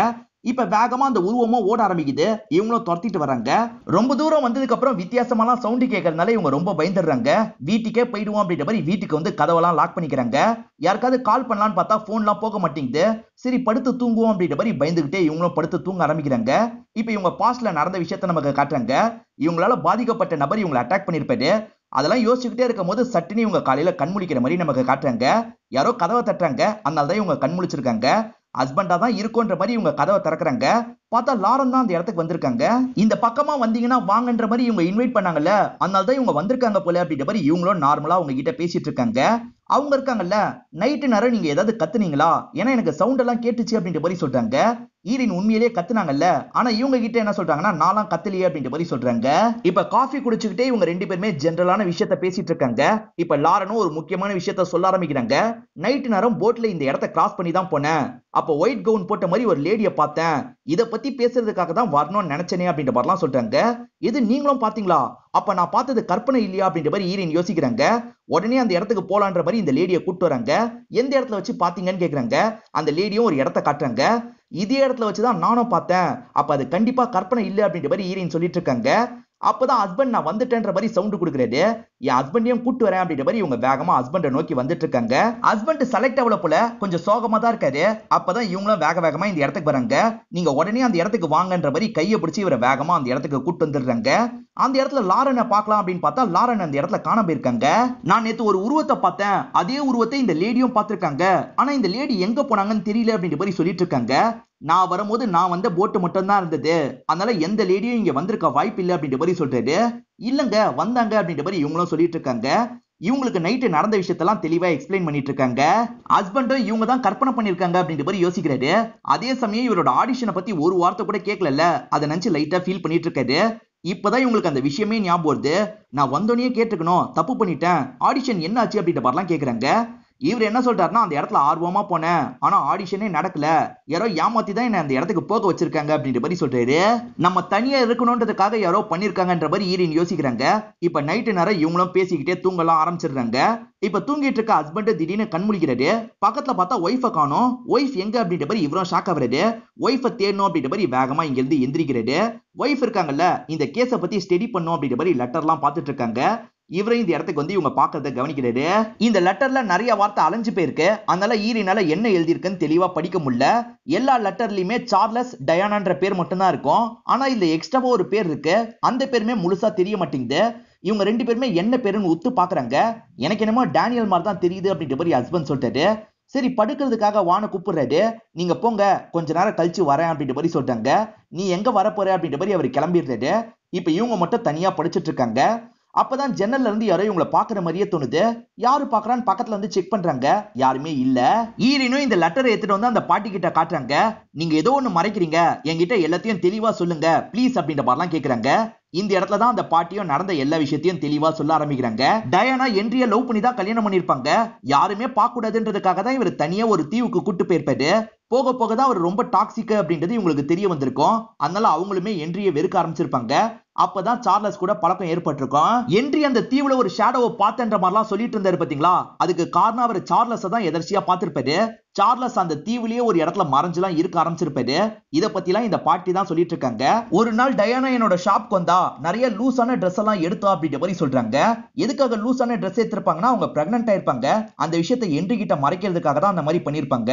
Speaker 1: இப்ப வேகமா அந்த உருவமும் ஓட ஆரம்பிக்குது. இவங்களும் துரத்திட்டு வராங்க. ரொம்ப தூரம் வந்ததுக்கு அப்புறம் வித்தியாசமான சவுண்ட் கேட்கறதுனால இவங்க ரொம்ப பயந்துடுறாங்க. வீட்டுக்கே போயிடுவோம் அப்படின்ற மாதிரி வீட்டுக்கு வந்து கதவெல்லாம் லாக் பண்ணிக்கிறாங்க. யாருக்காவது கால் பண்ணலான்னு பார்த்தா போன்லாம் போக மாட்டேங்குது. சரி படுத்து தூங்குவோம் அப்படின்ற மாதிரி பயந்துகிட்டே இவங்களும் படுத்து தூங்க ஆரம்பிக்கிறாங்க. இப்ப இவங்க பாஸ்ட்ல நடந்த விஷயத்த நமக்கு காட்டுறாங்க. இவங்களால பாதிக்கப்பட்ட நபர் இவங்களை அட்டாக் பண்ணிருப்பாரு. அதெல்லாம் யோசிச்சுக்கிட்டே இருக்கும் போது சட்டுன்னு இவங்க காலையில கண்முழிக்கிற மாதிரி நமக்கு காட்டுறாங்க. யாரோ கதவை தட்டுறாங்க. அதனாலதான் இவங்க கண்முழிச்சிருக்காங்க. ஹஸ்பண்டா தான் இருக்குன்ற மாதிரி இவங்க கதவை திறக்கிறாங்க. பார்த்தா லாரன் தான் அந்த இடத்துக்கு வந்திருக்காங்க. இந்த பக்கமா வந்தீங்கன்னா வாங்கன்ற மாதிரி இவங்க இன்வைட் பண்ணாங்கல்ல, அதனால தான் இவங்க வந்திருக்காங்க போல அப்படின்ற மாதிரி இவங்களும் நார்மலா அவங்க கிட்ட பேசிட்டு இருக்காங்க. அவங்க இருக்காங்கல்ல, நைட்டு நேரம் நீங்க ஏதாவது கத்துனீங்களா, ஏன்னா எனக்கு சவுண்ட் எல்லாம் கேட்டுச்சு அப்படின்ற மாதிரி சொல்றாங்க. ஈரின் உண்மையிலேயே கத்துனாங்கல்ல, ஆனா இவங்க கிட்ட என்ன சொல்றாங்கன்னா நான்லாம் கத்தலையே அப்படின்ற மாதிரி சொல்றாங்க. இப்ப காஃபி குடிச்சுக்கிட்டே இவங்க ரெண்டு பேருமே ஜெனரலான விஷயத்த பேசிட்டு இருக்காங்க. இப்ப லாரனும் ஒரு முக்கியமான விஷயத்த சொல்ல ஆரம்பிக்கிறாங்க. நைட்டு நேரம் போட்ல இந்த இடத்த கிராஸ் பண்ணி தான் போனேன். அப்ப ஒயிட் கவுன் போட்ட மாதிரி ஒரு லேடியை பார்த்தேன். இத பத்தி பேசுறதுக்காக தான் வரணும்னு நினைச்சேனே அப்படின்ற மாதிரிலாம் சொல்றாங்க. இது நீங்களும் பாத்தீங்களா, அப்ப நான் பார்த்தது கற்பனை இல்லையா அப்படின்ற மாதிரி ஈரின் யோசிக்கிறாங்க. உடனே அந்த இடத்துக்கு போலான்ற மாதிரி இந்த லேடியை கூட்டு வராங்க. எந்த இடத்துல வச்சு பாத்தீங்கன்னு கேக்குறாங்க. அந்த லேடியும் ஒரு இடத்த காட்டுறாங்க. இதே இடத்துல வச்சுதான் நானும் பார்த்தேன், அப்ப அது கண்டிப்பா கற்பனை இல்லை அப்படின்ற மாதிரி ஈரின் சொல்லிட்டு இருக்காங்க. அப்பதான் ஹஸ்பண்ட் நான் வந்துட்டேன்ற மாதிரி சவுண்ட் கொடுக்குறாரு. என் ஹஸ்பண்டையும் கூட்டு வரேன் அப்படின்ற மாதிரி இவங்க வேகமா ஹஸ்பண்டை நோக்கி வந்துட்டு இருக்காங்க. ஹஸ்பண்ட் செலக்ட் ஆகல போல, கொஞ்சம் சோகமா தான் இருக்காரு. அப்பதான் இவங்களும் வேக வேகமா இந்த இடத்துக்கு வராங்க. நீங்க உடனே அந்த இடத்துக்கு வாங்கன்ற மாதிரி கையை பிடிச்சி இவரை வேகமா அந்த இடத்துக்கு கூட்டு வந்துடுறாங்க. அந்த இடத்துல லாரனை பார்க்கலாம் அப்படின்னு பார்த்தா லாரன் அந்த இடத்துல காண போயிருக்காங்க. நான் நேத்து ஒரு உருவத்தை பார்த்தேன், அதே உருவத்தை இந்த லேடியும் பார்த்திருக்காங்க. ஆனா இந்த லேடி எங்க போனாங்கன்னு தெரியல அப்படின்ற மாதிரி சொல்லிட்டு இருக்காங்க. நான் வரும்போது நான் வந்த போட்டு மட்டும் தான் இருந்தது, அதனால எந்த லேடியும் இங்க வந்திருக்க வாய்ப்பு இல்லை அப்படின்ற மாதிரி சொல்றாரு. இல்லங்க வந்தாங்க அப்படின்ற மாதிரி இவங்களும் சொல்லிட்டு இருக்காங்க. இவங்களுக்கு நைட்டு நடந்த விஷயத்தெல்லாம் தெளிவா எக்ஸ்பிளைன் பண்ணிட்டு இருக்காங்க. ஹஸ்பண்டும் இவங்க தான் கற்பனை பண்ணிருக்காங்க அப்படின்ற மாதிரி யோசிக்கிறாரு. அதே சமயம் இவரோட ஆடிஷனை பத்தி ஒரு வார்த்தை கூட கேட்கல, அதை நினைச்சு லைட்டா ஃபீல் பண்ணிட்டு இருக்காரு. இப்பதான் இவங்களுக்கு அந்த விஷயமே ஞாபகம் வருது. நான் வந்தோடனே கேட்டுக்கணும், தப்பு பண்ணிட்டேன், ஆடிஷன் என்ன ஆச்சு அப்படின்ற மாதிரிலாம் கேக்குறாங்க. இவர் என்ன சொல்றாருன்னா, அந்த இடத்துல ஆர்வமா போனேன், ஆனா ஆடிஷனே நடக்கல, யாரோ ஏமாத்தி தான் என்ன அந்த இடத்துக்கு போக வச்சிருக்காங்க அப்படின்ற மாதிரி சொல்றாரு. நம்ம தனியா இருக்கணும்ன்றதுக்காக யாரோ பண்ணிருக்காங்கன்ற மாதிரி ஈரின் யோசிக்கிறாங்க. இப்ப நைட்டு நேரம் இவங்களும் பேசிக்கிட்டே தூங்கலாம் ஆரம்பிச்சிடுறாங்க. இப்ப தூங்கிட்டு இருக்க ஹஸ்பண்ட் திடீர்னு கண் முழிக்கிறாரு. பக்கத்துல பார்த்தா ஒய்ஃபை காணோம். ஒய்ஃப் எங்க அப்படின்ற மாதிரி இவரும் ஷாக் ஆகுறாரு. ஒய்ஃபை தேடணும் அப்படின்ற மாதிரி வேகமா இங்க இருந்து எந்திரிக்கிறாரு. ஒய்ஃப் இருக்காங்கல்ல, இந்த கேஸை பத்தி ஸ்டடி பண்ணும் அப்படின்ற மாதிரி லெட்டர்லாம் பார்த்துட்டு இருக்காங்க. இவரையும் இந்த இடத்துக்கு வந்து இவங்க பாக்குறத கவனிக்கிறாரு. இந்த லெட்டர்ல நிறைய வார்த்தை அலைஞ்சு போயிருக்கு. அதனால ஈரினால என்ன எழுதியிருக்குன்னு தெளிவா படிக்க முடியல. எல்லா லெட்டர்லயுமே சார்லஸ் டயானான்ற பேர் மட்டும் தான் இருக்கும். ஆனா இதுல எக்ஸ்ட்ராவா ஒரு பேர் இருக்கு. அந்த பேருமே முழுசா தெரிய மாட்டேங்குது. இவங்க ரெண்டு பேருமே என்ன பேருன்னு உத்து பாக்குறாங்க. எனக்கு என்னமோ டேனியல் மாதிரி தான் தெரியுது அப்படின்ற மாதிரி ஹஸ்பண்ட் சொல்லிட்டாரு. சரி படுக்கிறதுக்காக வான கூப்பிடுறாரு. நீங்க போங்க, கொஞ்ச நேரம் கழிச்சு வரேன் அப்படின்ற மாதிரி சொல்றாங்க. நீ எங்க வர போற அப்படின்ற மாதிரி அவர் கிளம்பிடுறாரு. இப்ப இவங்க மட்டும் தனியா படிச்சுட்டு இருக்காங்க. அப்பதான் ஜன்னல்ல இருந்து யாரோ இவங்களை பாக்குற மாதிரியே தோணுது. யாரு பாக்குறான்னு பக்கத்துல வந்து செக் பண்றாங்க. யாருமே இல்ல. ஈரினும் இந்த லெட்டரை எடுத்துட்டு வந்து அந்த பாட்டி கிட்ட காட்டுறாங்க. நீங்க ஏதோ ஒண்ணு மறைக்கிறீங்க, என்கிட்ட எல்லாத்தையும் தெளிவா சொல்லுங்க ப்ளீஸ் அப்படின்ற மாதிரிலாம் கேக்குறாங்க. இந்த இடத்துல தான் அந்த பாட்டியும் நடந்த எல்லா விஷயத்தையும் தெளிவா சொல்ல ஆரம்பிக்கிறாங்க. டயானா என்ட்ரிய லவ் பண்ணி தான் கல்யாணம் பண்ணிருப்பாங்க. யாருமே பார்க்க கூடாதுன்றதுக்காக தான் இவர் தனியா ஒரு தீவுக்கு கூட்டு போயிருப்பாரு. போக போக தான் அவர் ரொம்ப டாக்ஸிக் அப்படின்றது இவங்களுக்கு தெரிய வந்திருக்கும். அதனால அவங்களுமே என்ட்ரியை வெறுக்க ஆரம்பிச்சிருப்பாங்க. அப்பதான் சார்லஸ் கூட பழக்கம் ஏற்பட்டிருக்கும். என்ட்ரி அந்த தீவுல ஒரு ஷேடோவை பார்த்தன்ற மாதிரிலாம் சொல்லிட்டு இருந்தாரு பாத்தீங்களா, அதுக்கு காரணம் அவர் சார்லஸ் தான் எதர்ச்சியா பார்த்திருப்பாரு. சார்லஸ் அந்த தீவுலயே ஒரு இடத்துல மறைஞ்செல்லாம் இருக்க ஆரம்பிச்சிருப்பாரு. இத பத்திலாம் இந்த பாட்டி தான் சொல்லிட்டு இருக்காங்க. ஒரு நாள் டயானா என்னோட ஷாப்க்கு வந்தா நிறைய லூசான ட்ரெஸ் எல்லாம் எடுத்தா அப்படின்ற மாதிரி சொல்றாங்க. எதுக்காக லூசான ட்ரெஸ் எடுத்திருப்பாங்கன்னா, அவங்க பிரெக்னன்ட் ஆயிருப்பாங்க. அந்த விஷயத்தை என்ட்ரி கிட்ட மறைக்கிறதுக்காக தான் அந்த மாதிரி பண்ணிருப்பாங்க.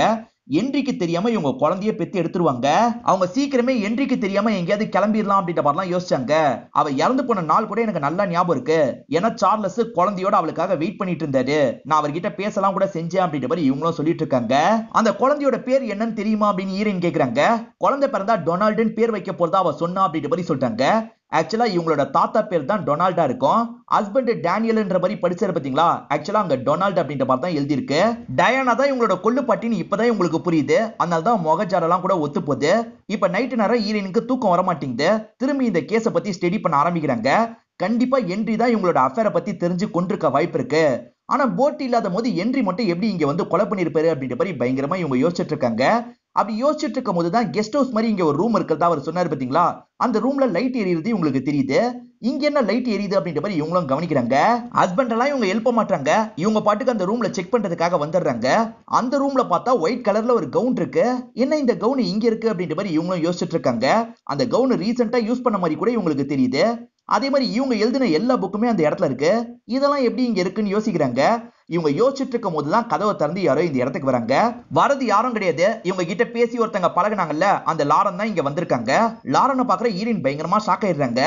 Speaker 1: என்ட்ரிக்கு தெரியாம இவங்க குழந்தைய பெத்து எடுத்துருவாங்க. அவங்க சீக்கிரமே என்ட்ரிக்கு தெரியாம எங்கேயாவது கிளம்பிடலாம் அப்படின்ற மாதிரிலாம் யோசிச்சாங்க. அவ இறந்து போன நாள் கூட எனக்கு நல்லா ஞாபகம் இருக்கு. ஏன்னா சார்லஸ் குழந்தையோட அவளுக்காக வெயிட் பண்ணிட்டு இருந்தாரு. நான் அவர்கிட்ட பேசலாம் கூட செஞ்சேன் அப்படின்ற மாதிரி இவங்களும் சொல்லிட்டு இருக்காங்க. அந்த குழந்தையோட பேர் என்னன்னு தெரியுமா அப்படின்னு ஈரின் கேக்குறாங்க. குழந்தை பிறந்தா டொனால்டுன்னு பேர் வைக்க போறதா அவ சொன்னா அப்படின்ற மாதிரி சொல்றாங்க. ஆக்சுவலா இவங்களோட தாத்தா பேர் தான் டொனால்டா இருக்கும். ஹஸ்பண்ட் டேனியல்ன்ற மாதிரி படிச்சாரு பாத்தீங்களா, ஆக்சுவலா அங்க டொனால்ட் அப்படின்ற மாதிரி தான் எழுதி இருக்கு. டயானா தான் இவங்களோட கொள்ளு பாட்டின்னு இப்பதான் உங்களுக்கு புரியுது. அதனால தான் முகஜாரெல்லாம் கூட ஒத்து போகுது. இப்ப நைட்டு நேரம் ஈரனுக்கு தூக்கம் வர மாட்டேங்குது. திரும்பி இந்த கேஸை பத்தி ஸ்டடி பண்ண ஆரம்பிக்கிறாங்க. கண்டிப்பா என்ட்ரி தான் இவங்களோட அஃபேரை பத்தி தெரிஞ்சு கொண்டிருக்க வாய்ப்பு இருக்கு. ஆனா போட் இல்லாத போது என்ட்ரி மட்டும் எப்படி இங்க வந்து கொலை பண்ணிருப்பாரு அப்படின்ற மாதிரி பயங்கரமா இவங்க யோசிச்சுட்டு இருக்காங்க. அப்படி யோசிச்சுட்டு இருக்கும் போதுதான் கெஸ்ட் ஹவுஸ் மாதிரி இங்க ஒரு ரூம் இருக்கிறதா அவர் சொன்னாரு பாத்தீங்களா, அந்த ரூம்ல லைட் எரியுது உங்களுக்கு தெரியுது. இங்க என்ன லைட் எரியுது அப்படின்ற மாதிரி இவங்களும் கவனிக்கிறாங்க. ஹஸ்பண்ட் எல்லாம் இவங்க எழுப்ப மாட்டாங்க. இவங்க பாட்டுக்கு அந்த ரூம்ல செக் பண்றதுக்காக வந்துடுறாங்க. அந்த ரூம்ல பார்த்தா ஒயிட் கலர்ல ஒரு கவுன் இருக்கு. என்ன இந்த கவுன் இங்க இருக்கு அப்படின்ற மாதிரி இவங்களும் யோசிச்சுட்டு இருக்காங்க. அந்த கவுன் ரீசெண்டா யூஸ் பண்ண மாதிரி கூட இவங்களுக்கு தெரியுது. அதே மாதிரி இவங்க எழுதின எல்லா புக்குமே அந்த இடத்துல இருக்கு. இதெல்லாம் எப்படி இங்க இருக்குன்னு யோசிக்கிறாங்க. இவங்க யோசிச்சுட்டு இருக்கும் போதுதான் கதவை திறந்து யாரோ இந்த இடத்துக்கு வராங்க. வரது யாரும் கிடையாது. இவங்க கிட்ட பேசி ஒருத்தங்க பழகுனாங்கல்ல, அந்த லாரன் தான் இங்க வந்திருக்காங்க. லாரனை பாக்குற ஈரின் பயங்கரமா ஷாக் ஆயிடுறாங்க.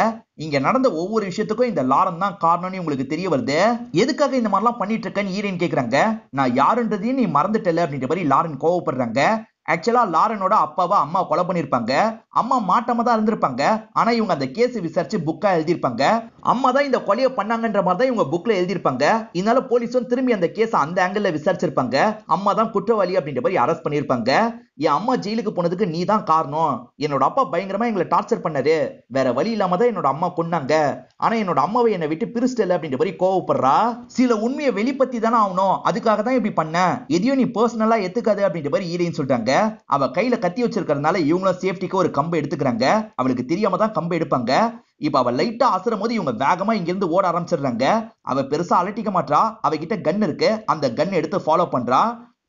Speaker 1: இங்க நடந்த ஒவ்வொரு விஷயத்துக்கும் இந்த லாரன் தான் காரணம்னு உங்களுக்கு தெரிய வருது. எதுக்காக இந்த மாதிரிலாம் பண்ணிட்டு இருக்கேன்னு ஈரின் கேக்குறாங்க. நான் யாருன்றதையும் நீ மறந்துட்டல அப்படின்ற மாதிரி லாரன் கோவப்படுறாங்க. ஆக்சுவலா லாரனோட அப்பாவை அம்மா கொலை பண்ணிருப்பாங்க. அம்மா மாட்டாம தான் இருந்திருப்பாங்க. ஆனா இவங்க அந்த கேஸ் விசாரிச்சு புக்கா எழுதிருப்பாங்க. அம்மா தான் இந்த கொலையை பண்ணாங்கன்ற மாதிரி தான் இவங்க புக்ல எழுதிருப்பாங்க. இதனால போலீஸும் திரும்பி அந்த கேஸ் அந்த ஆங்கிள் விசாரிச்சிருப்பாங்க. அம்மா தான் குற்றவாளி அப்படின்ற மாதிரி அரெஸ்ட் பண்ணிருப்பாங்க. என் அம்மா ஜெயிலுக்கு போனதுக்கு நீ தான் காரணம். என்னோட அப்பா பயங்கரமா எங்களை டார்ச்சர் பண்ணாரு. வேற வழி இல்லாம தான் என்னோட அம்மா கொன்னாங்க. ஆனா என்னோட அம்மாவை என்னை விட்டு பிரிச்சிட்டல அப்படின்ற மாதிரி கோவப்படுறா. சில உண்மையை வெளிப்பத்தி தானே ஆகணும், அதுக்காக தான் இப்படி பண்ண, எதையும் நீ பர்சனலா எத்துக்காது அப்படின்ற மாதிரி ஈரேன்னு சொல்றாங்க. அவ கையில கத்தி வச்சிருக்கிறதுனால இவங்களும் சேஃப்டிக்கு ஒரு கம்பு எடுத்துக்கிறாங்க. அவளுக்கு தெரியாம தான் கம்பு எடுப்பாங்க. இப்ப அவ லைட்டா அசரும் போது இவங்க வேகமா இங்க இருந்து ஓட ஆரம்பிச்சிடுறாங்க. அவ பெருசா அலட்டிக்க மாட்டா. அவகிட்ட கன் இருக்கு. அந்த கன் எடுத்து ஃபாலோ பண்றா.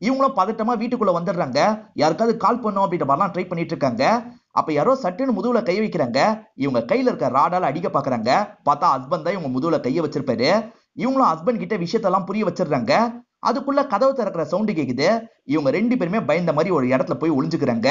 Speaker 1: இவங்களும் பதட்டமா வீட்டுக்குள்ள வந்துடுறாங்க. யாருக்காவது கால் பண்ணும் அப்படின்ற மாதிரிலாம் ட்ரை பண்ணிட்டு இருக்காங்க. அப்ப யாரோ சட்டுன்னு முதுகுல கை வைக்கிறாங்க. இவங்க கையில இருக்க ராடால அடிக்க பாக்குறாங்க. பார்த்தா ஹஸ்பண்ட் தான் இவங்க முதுகுல கைய வச்சிருப்பாரு. இவங்களும் ஹஸ்பண்ட் கிட்ட விஷயத்தெல்லாம் புரிய வச்சிடுறாங்க. அதுக்குள்ள கதவு திறக்கிற சவுண்டு கேக்குது. இவங்க ரெண்டு பேருமே பயந்த மாதிரி ஒரு இடத்துல போய் ஒளிஞ்சுக்கிறாங்க.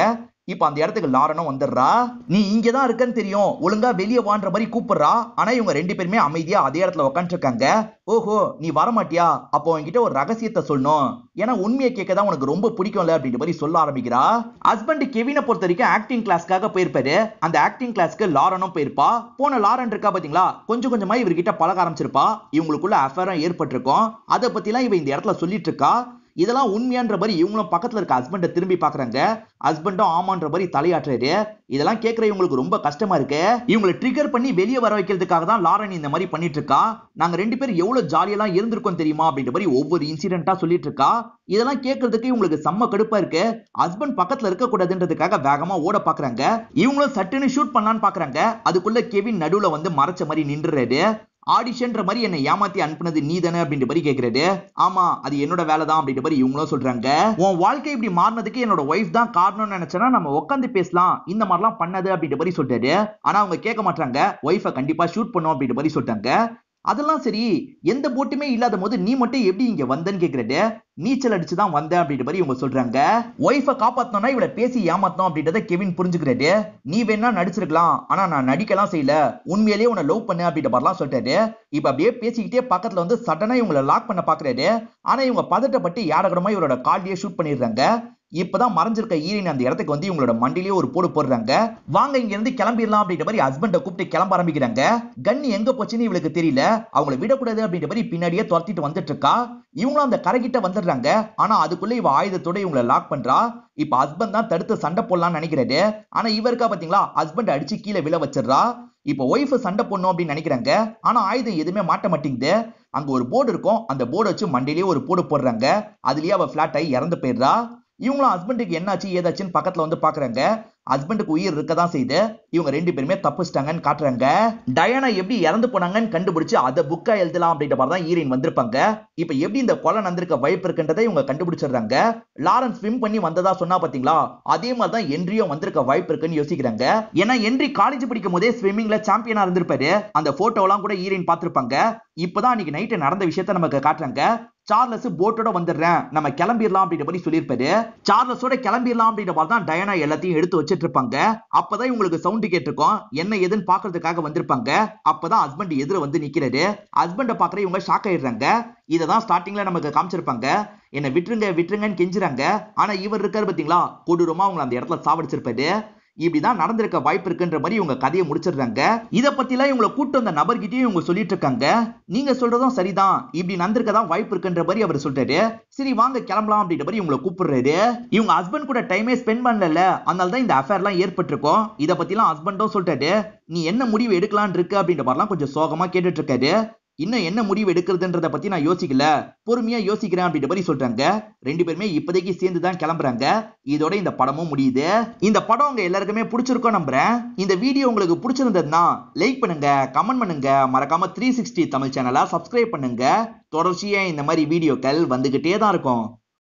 Speaker 1: இப்ப அந்த இடத்துக்கு லாரனும் வந்துடுறா. நீ இங்கதான் இருக்கன்னு தெரியும், ஒழுங்கா வெளியே வான்ற மாதிரி கூப்பிடுறா. ஆனா இவங்க ரெண்டு பேருமே அமைதியா அதே இடத்துல உட்காந்து இருக்காங்க. ஓஹோ நீ வரமாட்டியா, அப்போ என்கிட்ட ஒரு ரகசியத்தை சொல்லணும், ஏன்னா உண்மையை கேட்கதான் உனக்கு ரொம்ப பிடிக்கும்ல அப்படின்ற மாதிரி சொல்ல ஆரம்பிக்கிறா. ஹஸ்பண்ட் கெவினை பொறுத்த வரைக்கும் ஆக்டிங் கிளாஸ்க்காக போயிருப்பாரு. அந்த ஆக்டிங் கிளாஸ்க்கு லாரனும் போயிருப்பா. போன லாரன் இருக்கா பாத்தீங்களா, கொஞ்சம் கொஞ்சமா இவர்கிட்ட பழக ஆரம்பிச்சிருப்பா. இவங்களுக்குள்ள அஃபேரும் ஏற்பட்டிருக்கும். அதை பத்தி எல்லாம் இவ இந்த இடத்துல சொல்லிட்டு இருக்கா. இதெல்லாம் உண்மையான்ற மாதிரி இவங்களும் பக்கத்துல இருக்க ஹஸ்பண்ட திரும்பி பாக்குறாங்க. ஹஸ்பண்டும் ஆமான்ற மாதிரி தலையாட்டுறாரு. இதெல்லாம் கேட்கிற இவங்களுக்கு ரொம்ப கஷ்டமா இருக்கு. இவங்களை ட்ரிகர் பண்ணி வெளியே வர வைக்கிறதுக்காக தான் லாரன் இந்த மாதிரி பண்ணிட்டு இருக்கா. நாங்க ரெண்டு பேரும் எவ்வளவு ஜாலியெல்லாம் இருந்திருக்கோம் தெரியுமா அப்படின்ற மாதிரி ஒவ்வொரு இன்சிடென்ட்டா சொல்லிட்டு இருக்கா. இதெல்லாம் கேட்கறதுக்கு இவங்களுக்கு செம்ம கடுப்பா இருக்கு. ஹஸ்பண்ட் பக்கத்துல இருக்க கூடாதுன்றதுக்காக வேகமா ஓட பாக்குறாங்க. இவங்களும் சட்டுன்னு ஷூட் பண்ணலான்னு பாக்குறாங்க. அதுக்குள்ள கெவின் நடுவுல வந்து மறைச்ச மாதிரி நின்றுறாரு. ஆடிஷன்ற மாதிரி என்ன ஏமாத்தி அனுப்புனது நீ தானே அப்படின்ற மாதிரி கேக்குறாரு. ஆமா, அது என்னோட வேலை தான் அப்படின்ற மாதிரி இவங்களும் சொல்றாங்க. உன் வாழ்க்கை இப்படி மாறினதுக்கு என்னோட ஒய்ஃப் தான் காரணம்னு நினைச்சேன்னா நம்ம உட்காந்து பேசலாம், இந்த மாதிரிலாம் பண்ணது அப்படின்ற மாதிரி சொல்றாரு. ஆனா அவங்க கேட்க மாட்டாங்க. ஒய்ஃபை கண்டிப்பா ஷூட் பண்ணும் அப்படின்ற மாதிரி சொல்லிட்டாங்க. அதெல்லாம் சரி, எந்த போட்டுமே இல்லாத போது நீ மட்டும் எப்படி இங்க வந்தன்னு கேக்குறது. நீச்சல் அடிச்சுதான் வந்த அப்படின்ற மாதிரி இவங்க சொல்றாங்க. ஒய்ஃபை காப்பாத்தணும்னா இவளை பேசி ஏமாத்தணும் அப்படின்றத கெவின் புரிஞ்சுக்கிறாரு. நீ வேணா நடிச்சிருக்கலாம், ஆனா நான் நடிக்கலாம் செய்யல, உண்மையிலேயே உன்னை லவ் பண்ண அப்படின்ற மாதிரிலாம் சொல்றாரு. இப்ப அப்படியே பேசிக்கிட்டே பக்கத்துல வந்து சடனா இவங்களை லாக் பண்ண பாக்குறாரு. ஆனா இவங்க பதட்டப்பட்டு யாரகடமா இவரோட கால்லையே ஷூட் பண்ணிடுறாங்க. இப்பதான் மறைஞ்சிருக்க ஈரின் அந்த இடத்துக்கு வந்து இவங்களோட மண்டிலேயே ஒரு போடு போடுறாங்க. வாங்க இங்க இருந்து கிளம்பிடலாம் அப்படின்ற மாதிரி ஹஸ்பண்ட கூப்பிட்டு கிளம்ப ஆரம்பிக்கிறாங்க. கன்னி எங்க போச்சுன்னு இவளுக்கு தெரியல. அவங்கள விடக்கூடாது அப்படின்ற மாதிரி பின்னாடியே துரத்திட்டு வந்துட்டு இருக்கா. இவங்களும் அந்த கரைகிட்ட வந்துடுறாங்க. ஆனா அதுக்குள்ள இவ ஆயுதத்தோட இவங்களை லாக் பண்றா. இப்ப ஹஸ்பண்ட் தான் தடுத்து சண்டை போடலாம்னு நினைக்கிறாரு. ஆனா இவருக்கா பாத்தீங்களா, ஹஸ்பண்ட் அடிச்சு கீழே விழ வச்சிடறா. இப்ப ஒய்ஃப் சண்டை போடணும் அப்படின்னு நினைக்கிறாங்க. ஆனா ஆயுதம் எதுவுமே மாட்ட மாட்டேங்குது. அங்க ஒரு போர்டு இருக்கும். அந்த போர்டு வச்சு மண்டிலேயே ஒரு போடு போடுறாங்க. அதுலயே அவ பிளாட் ஆகி இறந்து போயிடுறா. இவங்களும் ஹஸ்பண்டுக்கு என்னாச்சு ஏதாச்சுன்னு பக்கத்துல வந்து பாக்குறாங்க. ஹஸ்பண்டுக்கு உயிர் இருக்கதான் செய்து. இவங்க ரெண்டு பேருமே தப்பிச்சிட்டாங்கன்னு காட்டுறாங்க. டயானா எப்படி இறந்து போனாங்கன்னு கண்டுபிடிச்சு அதை புக்கா எழுதலாம் அப்படின்ற மாதிரி தான் ஈரின் வந்திருப்பாங்க. இப்ப எப்படி இந்த கொலை நடந்திருக்க வாய்ப்பு இருக்குன்றதை இவங்க கண்டுபிடிச்சிடுறாங்க. லாரன்ஸ் ஸ்விம் பண்ணி வந்ததா சொன்னா பாத்தீங்களா, அதே மாதிரி தான் என்ட்ரியும் வந்திருக்க வாய்ப்பு இருக்குன்னு யோசிக்கிறாங்க. ஏன்னா என்ட்ரி காலேஜ் படிக்கும் போதே ஸ்விம்மிங்ல சாம்பியனா இருந்திருப்பாரு. அந்த போட்டோ எல்லாம் கூட ஈரின் பார்த்திருப்பாங்க. இப்பதான் அன்னைக்கு நைட்டு நடந்த விஷயத்த நமக்கு காட்டுறாங்க. சார்லஸ் போட்டோட வந்துடுறேன், நம்ம கிளம்பிடலாம் அப்படின்ற மாதிரி சொல்லியிருப்பாரு. சார்லஸோட கிளம்பிடலாம் அப்படின்ற மாதிரி தான் டயானா எல்லாத்தையும் எடுத்து வச்சிட்டு இருப்பாங்க. அப்பதான் இவங்களுக்கு சவுண்ட் கேட்டிருக்கோம். என்ன ஏதுன்னு பாக்குறதுக்காக வந்திருப்பாங்க. அப்பதான் ஹஸ்பண்ட் எதிர வந்து நிக்கிறாரு. ஹஸ்பண்ட பாக்குற இவங்க ஷாக் ஆயிடுறாங்க. இததான் ஸ்டார்டிங்ல நமக்கு காமிச்சிருப்பாங்க. என்ன விட்டுருங்க விட்டுருங்கன்னு கெஞ்சுறாங்க. ஆனா இவர் இருக்காரு பாத்தீங்களா, கொடூரமா அவங்க அந்த இடத்துல சாவடிச்சிருப்பாரு. இப்படிதான் நடந்திருக்க வாய்ப்பு இருக்குன்ற மாதிரி இவங்க கதையை முடிச்சிடுறாங்க. இத பத்தி எல்லாம் இவங்களை கூட்டு வந்த நபர்கிட்டயும் இவங்க சொல்லிட்டு இருக்காங்க. நீங்க சொல்றதும் சரிதான், இப்படி நடந்திருக்கதான் வாய்ப்பு இருக்குன்ற மாதிரி அவர் சொல்றாரு. சரி வாங்க கிளம்பலாம் அப்படின்ற மாதிரி இவங்களை கூப்பிடுறாரு. இவங்க ஹஸ்பண்ட் கூட டைமே ஸ்பெண்ட் பண்ணல, அதனாலதான் இந்த அஃபேர் எல்லாம் ஏற்பட்டிருக்கும். இத பத்தி எல்லாம் ஹஸ்பண்டும் சொல்றாரு. நீ என்ன முடிவு எடுக்கலான் இருக்கு அப்படின்ற மாதிரிலாம் கொஞ்சம் சோகமா கேட்டுட்டு இருக்காரு. இன்னும் என்ன முடிவு எடுக்கிறதுன்றத பத்தி நான் யோசிக்கல, பொறுமையா யோசிக்கிறேன் அப்படின்ற மாதிரி சொல்றாங்க. ரெண்டு பேருமே இப்போதைக்கு சேர்ந்து தான் கிளம்புறாங்க. இதோட இந்த படமும் முடியுது. இந்த படம் உங்க எல்லாருக்குமே பிடிச்சிருக்கும் நம்புறேன். இந்த வீடியோ உங்களுக்கு பிடிச்சிருந்ததுன்னா லைக் பண்ணுங்க, கமெண்ட் பண்ணுங்க, மறக்காம 360 தமிழ் சேனலை சப்ஸ்கிரைப் பண்ணுங்க. தொடர்ச்சியா இந்த மாதிரி வீடியோக்கள் வந்துகிட்டே தான் இருக்கும்.